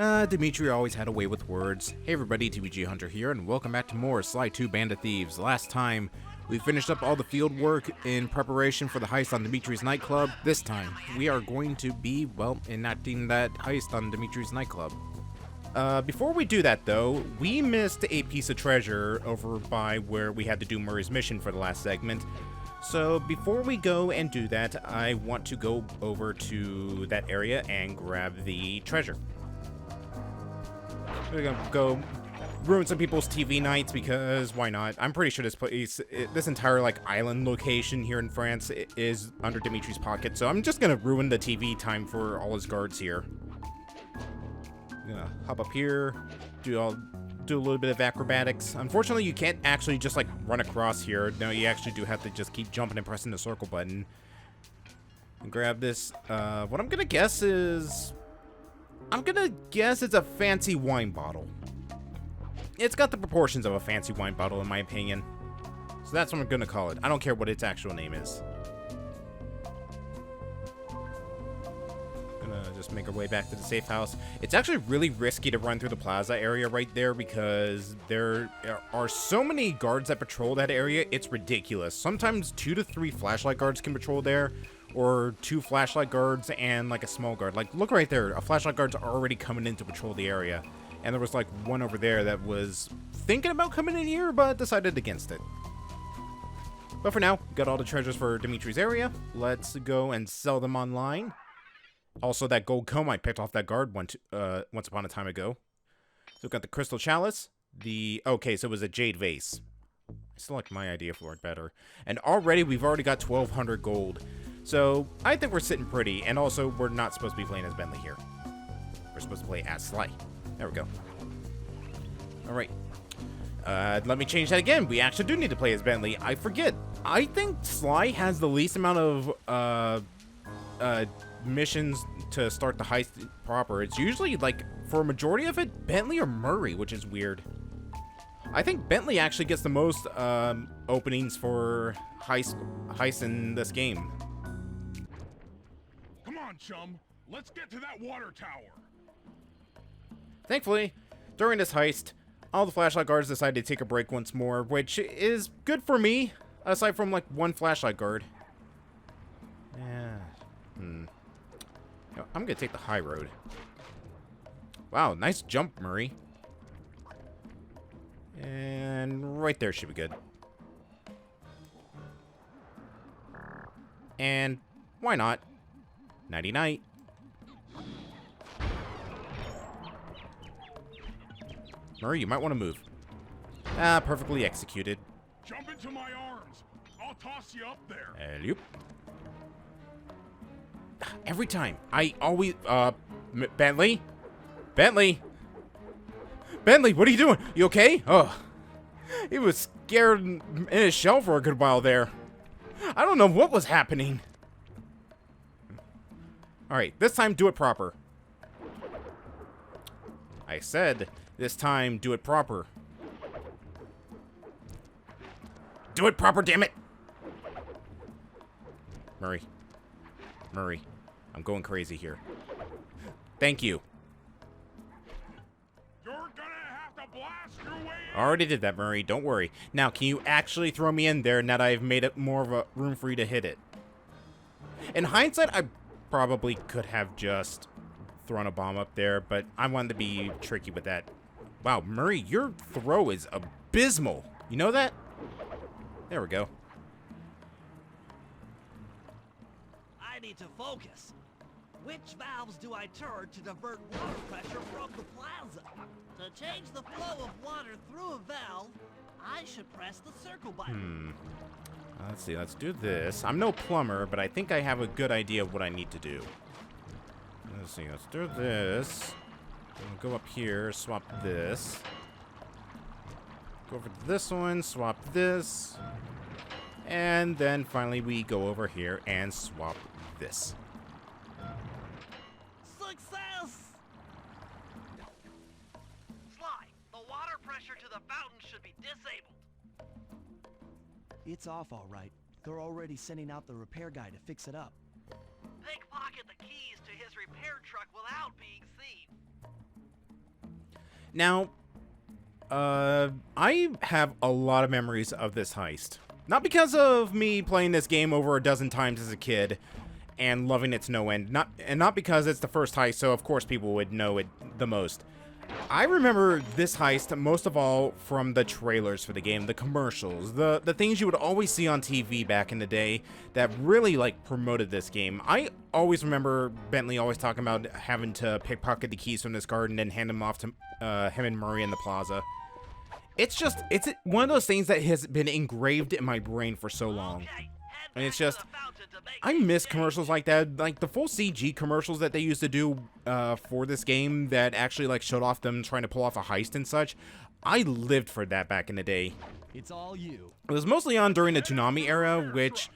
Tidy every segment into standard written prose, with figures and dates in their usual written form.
Dimitri always had a way with words. Hey everybody, TBG Hunter here, and welcome back to more Sly 2 Band of Thieves. Last time, we finished up all the field work in preparation for the heist on Dimitri's nightclub. This time, we are going to be, well, enacting that heist on Dimitri's nightclub. Before we do that though, we missed a piece of treasure over by where we had to do Murray's mission for the last segment. So before we go and do that, I want to go over to that area and grab the treasure. We're gonna go ruin some people's TV nights because why not? I'm pretty sure this place, this entire like island location here in France is under Dimitri's pocket, so I'm just gonna ruin the TV time for all his guards here. I'm gonna hop up here, do a little bit of acrobatics. Unfortunately, you can't actually just like run across here. No, you actually do have to just keep jumping and pressing the circle button. And grab this. What I'm gonna guess is, it's a fancy wine bottle. It's got the proportions of a fancy wine bottle in my opinion. So that's what I'm gonna call it. I don't care what its actual name is. Gonna just make our way back to the safe house. It's actually really risky to run through the plaza area right there because there are so many guards that patrol that area. It's ridiculous. Sometimes 2 to 3 flashlight guards can patrol there, or 2 flashlight guards and like a small guard. Like, look right there. A flashlight guard's already coming in to patrol the area. And there was like one over there that was thinking about coming in here, but decided against it. But for now, we got all the treasures for Dimitri's area. Let's go and sell them online. Also, that gold comb I picked off that guard once upon a time ago. So we've got the crystal chalice. Okay, so it was a jade vase. I still like my idea for it better. And we've already got 1,200 gold. So, I think we're sitting pretty, and also, we're not supposed to be playing as Bentley here. We're supposed to play as Sly. There we go. Alright. Let me change that again. We actually do need to play as Bentley. I forget. I think Sly has the least amount of, missions to start the heist proper. It's usually, like, for a majority of it, Bentley or Murray, which is weird. I think Bentley actually gets the most, openings for heists in this game. Chum, let's get to that water tower. Thankfully, during this heist, all the flashlight guards decided to take a break once more, which is good for me, aside from like one flashlight guard. Yeah. I'm gonna take the high road. Wow, nice jump, Murray. And right there should be good. And why not? Nighty-night. Murray, you might want to move. Perfectly executed. Jump into my arms. I'll toss you up there. Alley-oop. Every time. I always, Bentley? Bentley? Bentley, what are you doing? You okay? Oh. He was scared in his shell for a good while there. I don't know what was happening. Alright, this time do it proper. I said, this time do it proper. Do it proper, damn it! Murray. Murray. I'm going crazy here. Thank you. You're gonna have to blast your way in. Already did that, Murray. Don't worry. Now, can you actually throw me in there now that I've made it more of a room for you to hit it? In hindsight, I probably could have just thrown a bomb up there, but I wanted to be tricky with that. Wow, Murray, your throw is abysmal. You know that? There we go. I need to focus. Which valves do I turn to divert water pressure from the plaza? To change the flow of water through a valve, I should press the circle button. Let's see, let's do this. I'm no plumber, but I think I have a good idea of what I need to do. Let's see, let's do this. We'll go up here, swap this. Go over to this one, swap this. And then finally we go over here and swap this. Success! Sly, the water pressure to the fountain should be disabled. It's off all right. They're already sending out the repair guy to fix it up. Pickpocket the keys to his repair truck without being seen. Now, I have a lot of memories of this heist. Not because of me playing this game over a dozen times as a kid and loving it to no end. Not because it's the first heist, so of course people would know it the most. I remember this heist most of all from the trailers for the game, the commercials, the things you would always see on TV back in the day that really like promoted this game. I always remember Bentley always talking about having to pickpocket the keys from this guard and then hand them off to him and Murray in the plaza. It's one of those things that has been engraved in my brain for so long. And it's just, I miss commercials like that, like the full CG commercials that they used to do for this game that actually like showed off them trying to pull off a heist and such. I lived for that back in the day. It's all you. It was mostly on during the Toonami era, which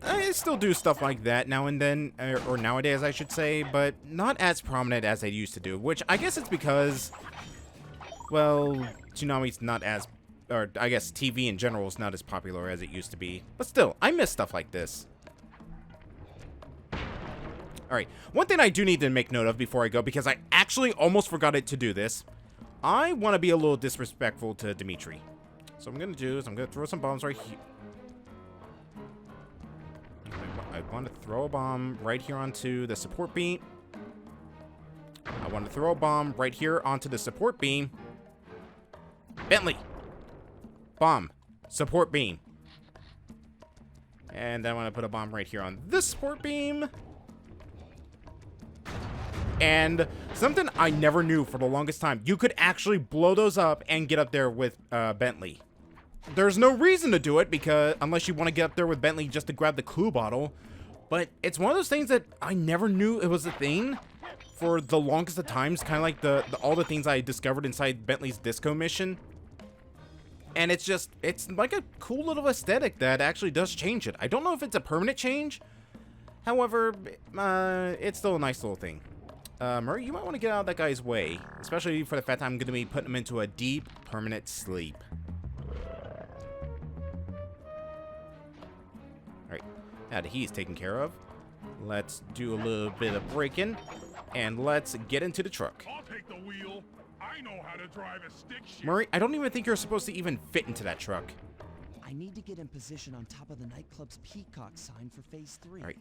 I still do stuff like that now and then, or nowadays I should say, but not as prominent as I used to do, which I guess it's because, well, Toonami's not as, or I guess TV in general is not as popular as it used to be. But still, I miss stuff like this. Alright, one thing I do need to make note of before I go, because I actually almost forgot it to do this. I want to be a little disrespectful to Dimitri. So what I'm going to do is I'm going to throw some bombs right here. I want to throw a bomb right here onto the support beam. I want to throw a bomb right here onto the support beam. Bentley! Bomb. Support beam. And then I want to put a bomb right here on this support beam. And something I never knew for the longest time, you could actually blow those up and get up there with Bentley. There's no reason to do it because unless you want to get up there with Bentley just to grab the clue bottle. But it's one of those things that I never knew it was a thing for the longest of times. Kind of like all the things I discovered inside Bentley's disco mission. And it's like a cool little aesthetic that actually does change it. I don't know if it's a permanent change. However, it's still a nice little thing. Murray, you might want to get out of that guy's way. Especially for the fact that I'm going to be putting him into a deep, permanent sleep. Alright, now that he's taken care of, let's do a little bit of braking. And let's get into the truck. I'll take the wheel. I know how to drive a stick shift. Murray, I don't even think you're supposed to even fit into that truck. I need to get in position on top of the nightclub's peacock sign for phase 3. Alright,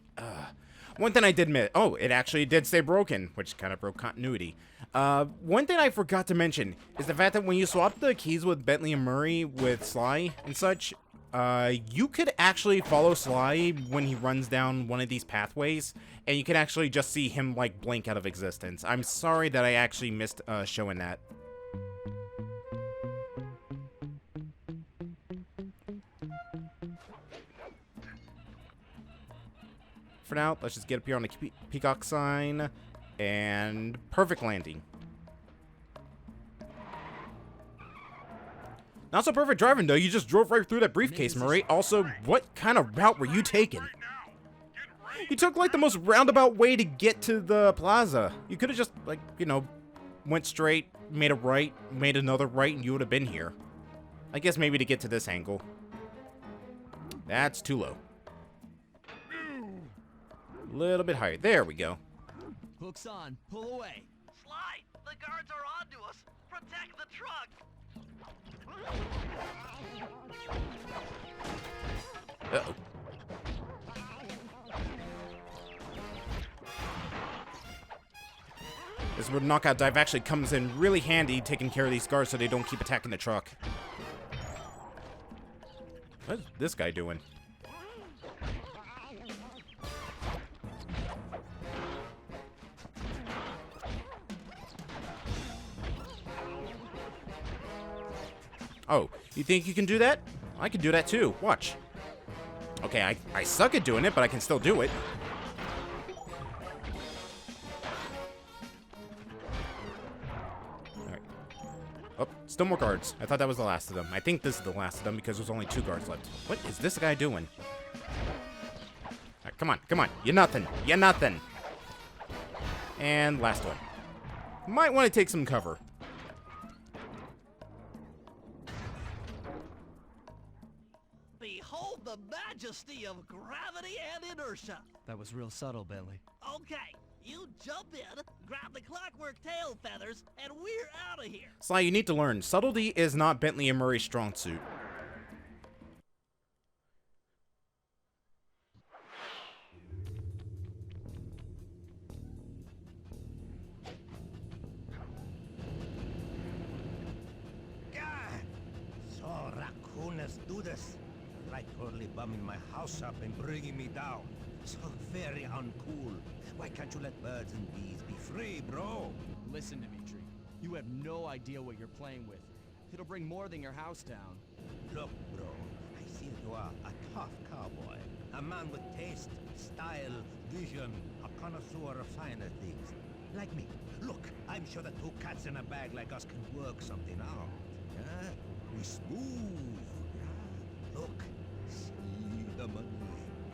one thing I did miss. Oh, it actually did stay broken, which kind of broke continuity. One thing I forgot to mention is the fact that when you swap the keys with Bentley and Murray with Sly and such, you could actually follow Sly when he runs down one of these pathways, and you can actually just see him, like, blink out of existence. I'm sorry that I actually missed showing that. For now, let's just get up here on the peacock sign, and perfect landing. Not so perfect driving, though. You just drove right through that briefcase, Murray. Also, what kind of route were you taking? You took, like, the most roundabout way to get to the plaza. You could have just, like, you know, went straight, made a right, made another right, and you would have been here. I guess maybe to get to this angle. That's too low. A little bit higher. There we go. Hook's on. Pull away. Sly, the guards are onto us. Protect the truck. Uh-oh. This is where knockout dive actually comes in really handy, taking care of these guards so they don't keep attacking the truck. What is this guy doing? Oh, you think you can do that? I can do that too. Watch. Okay, I suck at doing it, but I can still do it. Alright. Oh, still more guards. I thought that was the last of them. I think this is the last of them because there's only 2 guards left. What is this guy doing? Alright, come on, come on. You're nothing. You're nothing. And last one. Might want to take some cover. Behold the majesty of gravity and inertia. That was real subtle, Bentley. Okay, You jump in, grab the clockwork tail feathers, and we're out of here. Sly, you need to learn. Subtlety is not Bentley and Murray's strong suit. So raccooners do this. Like totally bumming my house up and bringing me down. So very uncool. Why can't you let birds and bees be free, bro? Listen, Dimitri. You have no idea what you're playing with. It'll bring more than your house down. Look, bro, I see you are a tough cowboy. A man with taste, style, vision, a connoisseur of finer things. Like me. Look, I'm sure that two cats in a bag like us can work something out. Yeah? We smooth. Yeah? Look, see the money.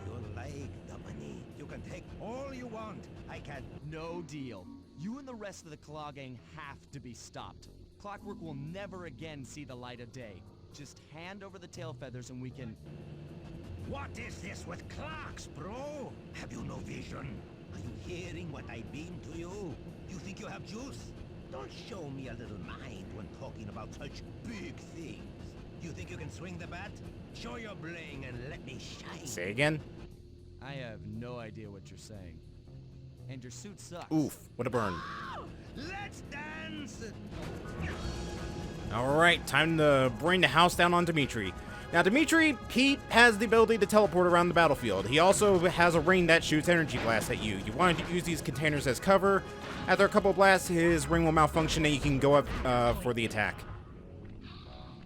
You like the money. You can take all you want. I can. No deal. You and the rest of the Claw Gang have to be stopped. Clockwork will never again see the light of day. Just hand over the tail feathers and we can... What is this with clocks, bro? Have you no vision? Are you hearing what I beam to you? You think you have juice? Don't show me a little mind when talking about such big things. You think you can swing the bat? Show your bling and let me shine. Say again? I have no idea what you're saying. And your suit sucks. Oof, what a burn. Let's dance! Alright, time to bring the house down on Dimitri. Now, Dimitri, he has the ability to teleport around the battlefield. He also has a ring that shoots energy blasts at you. You want to use these containers as cover. After a couple of blasts, his ring will malfunction and you can go up for the attack.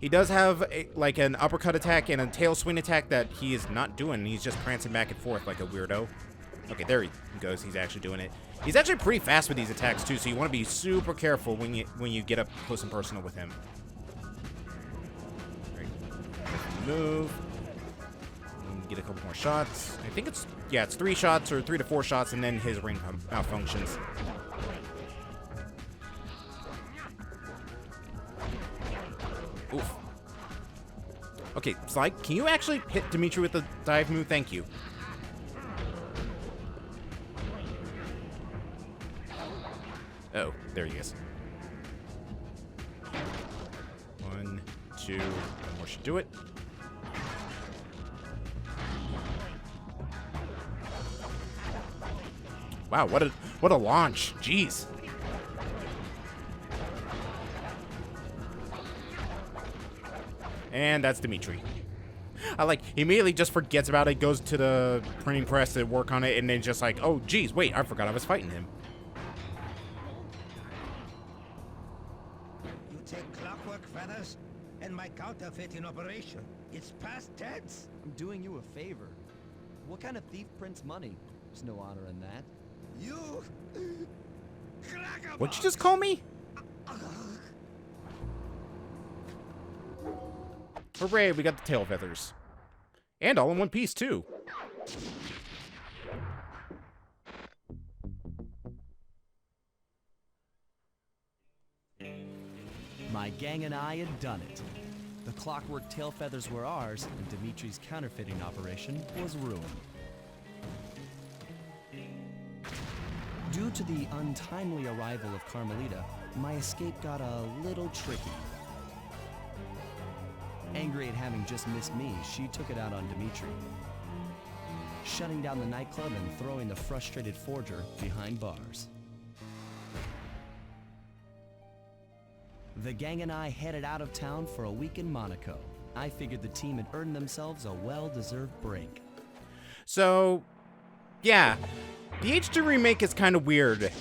He does have like an uppercut attack and a tail swing attack that he is not doing. He's just prancing back and forth like a weirdo. Okay, there he goes. He's actually doing it. He's actually pretty fast with these attacks too, so you want to be super careful when you get up close and personal with him. Move. Get a couple more shots. I think it's 3 shots or 3 to 4 shots, and then his ring malfunctions. Oof. Okay, Sly, can you actually hit Dimitri with the dive move? Thank you. Oh, there he is. 1, 2, one more should do it. Wow, what a launch. Jeez. And that's Dimitri. He immediately just forgets about it, goes to the printing press to work on it, and then just like, oh, geez, wait, I forgot I was fighting him. You take clockwork feathers and my counterfeiting operation. It's past tense. I'm doing you a favor. What kind of thief prints money? There's no honor in that. You... What'd you just call me? Hooray, we got the tail feathers. And all in one piece, too. My gang and I had done it. The clockwork tail feathers were ours, and Dimitri's counterfeiting operation was ruined. Due to the untimely arrival of Carmelita, my escape got a little tricky. Angry at having just missed me, she took it out on Dimitri, shutting down the nightclub and throwing the frustrated forger behind bars. The gang and I headed out of town for a week in Monaco. I figured the team had earned themselves a well-deserved break. So, yeah. The H2 remake is kind of weird,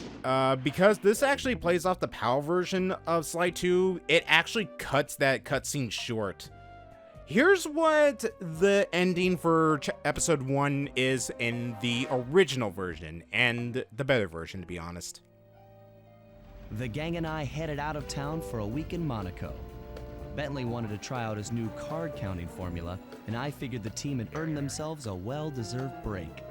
because this actually plays off the PAL version of Sly 2. It actually cuts that cutscene short. Here's what the ending for episode 1 is in the original version, and the better version, to be honest. The gang and I headed out of town for a week in Monaco. Bentley wanted to try out his new card counting formula, and I figured the team had earned themselves a well-deserved break.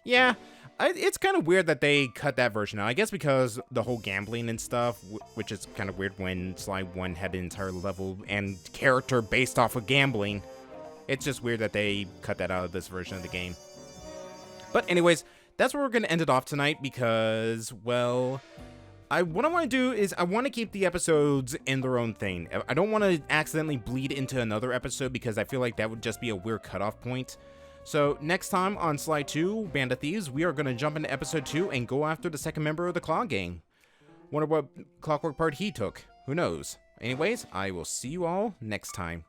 Yeah, it's kind of weird that they cut that version out. I guess because the whole gambling and stuff, which is kind of weird when Sly 1 had an entire level and character based off of gambling. It's just weird that they cut that out of this version of the game. But anyways, that's where we're going to end it off tonight because, well, what I want to do is I want to keep the episodes in their own thing. I don't want to accidentally bleed into another episode because I feel like that would just be a weird cutoff point. So next time on Sly 2, Band of Thieves, we are going to jump into episode 2 and go after the second member of the Claw Gang. Wonder what clockwork part he took. Who knows? Anyways, I will see you all next time.